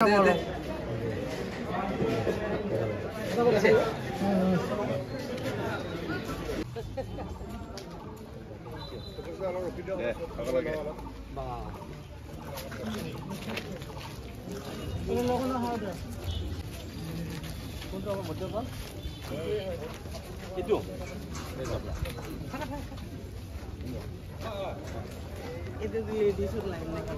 Bueno, itu di sur lain lagi.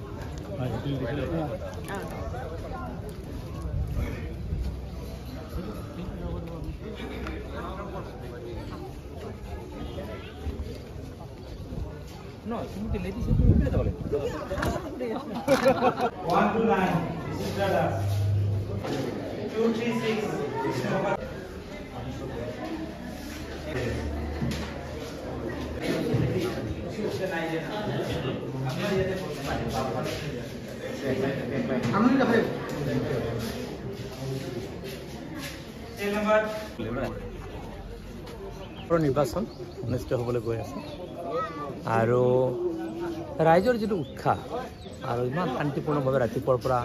No, cuma ladies itu beda boleh. 1 to 9. This is brothers. 2, 3, 6. This is number. নিৰ্বাচন অনুষ্ঠিত হ'বলৈ গৈ আছে আৰু ৰাইজৰ যিটো উৎসাহ আৰু ইমান শান্তিপূৰ্ণভাৱে ৰাতিপুৱাৰ পৰা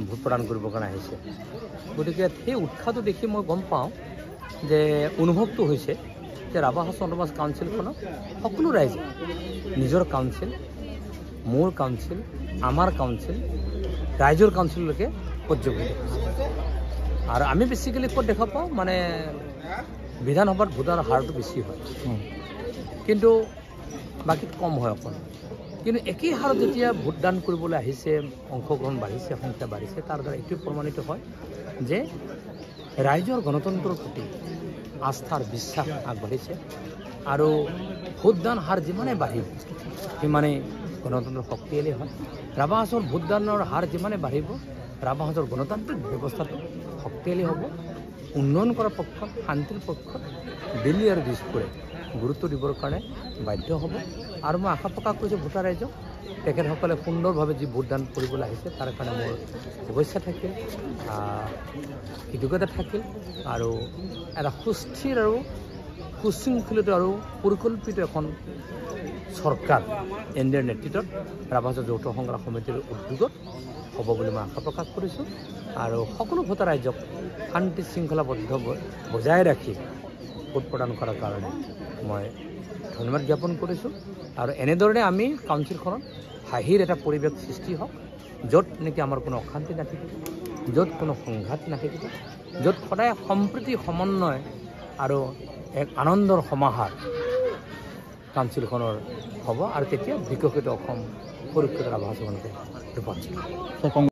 ভোট প্ৰদান কৰিবৰ কাৰণে আহিছে গতিকে সেই উৎসাহটো দেখি মই গম পাওঁ যে অনুভৱটো হৈছে যে ৰাভা হাউচ অট'নমাছ কাউন্সিলখনত সকলো ৰাইজে নিজৰ কাউন্সিল মোৰ কাউন্সিল আমাৰ কাউন্সিল ৰাইজৰ কাউন্সিললৈকে পৰ্যবেক্ষণ কৰিছে আৰু আমি বেছিকেলি ক'ত দেখা পাওঁ মানে বিধানসভাত ভোটৰ হাৰটো বেছি হয় কিন্তু বাকীত কম হয় অকণ কিন্তু একেই হাৰত যেতিয়া ভোটদান কৰিবলৈ আহিছে অংশগ্ৰহণ বাঢ়িছে সংখ্যা বাঢ়িছে তাৰ দ্বাৰা এইটোৱে প্ৰমাণিত হয় যে ৰাইজৰ গণতন্ত্ৰৰ প্ৰতি আস্থাৰ বিশ্বাস আগবাঢ়িছে আৰু ভোটদান হাৰ যিমানে বাঢ়িব সিমানেই গণতন্ত্ৰ শক্তিশালী হয় ৰাভা হাউচৰ ভোটদানৰ হাৰ যিমানে বাঢ়িব ৰাভা হাউচৰ গণতান্ত্ৰিক ব্যৱস্থাটো শক্তিশালী হ'ব উন্নয়ন কৰাৰ পক্ষত শান্তিৰ পক্ষত দিল্লী আৰু দিছপুৰে গুৰুত্ব দিবৰ কাৰণে বাধ্য হ'ব আৰু মই আশা প্ৰকাশ কৰিছোঁ ভোটাৰ ৰাইজক তেখেতসকলে সুন্দৰভাৱে যি ভোটদান কৰিবলৈ আহিছে তাৰ কাৰণে মোৰ শুভেচ্ছা থাকিল কৃতজ্ঞতা থাকিল আৰু এটা সুস্থিৰ আৰু সুশৃংখলিত আৰু পৰিকল্পিত এখন চৰকাৰ এনডিএৰ নেতৃত্বত ৰাভা হাউচৰ যৌথ সংগ্ৰাম সমিতিৰ উদ্যোগত হ'ব বুলি মই আশা প্ৰকাশ কৰিছোঁ আৰু সকলো ভোটাৰ ৰাইজক শান্তি শৃংখলাবদ্ধ বজাই ৰাখি ভোট প্ৰদান কৰাৰ কাৰণে মই ধন্যবাদ জ্ঞাপন কৰিছোঁ আৰু এনেধৰণে আমি কাউন্সিলখনত হাঁহিৰ এটা পৰিৱেশ সৃষ্টি হওক য'ত নেকি আমাৰ কোনো অশান্তি নাথাকিব য'ত কোনো সংঘাত নাথাকিব য'ত সদায় সম্প্ৰীতি সমন্বয় আৰু এক আনন্দৰ সমাহাৰ কাউন্সিলখনৰ হ'ব আৰু তেতিয়া বিকশিত অসম সুৰক্ষিত ৰাভা হাউচখনতে ৰূপান্তৰিত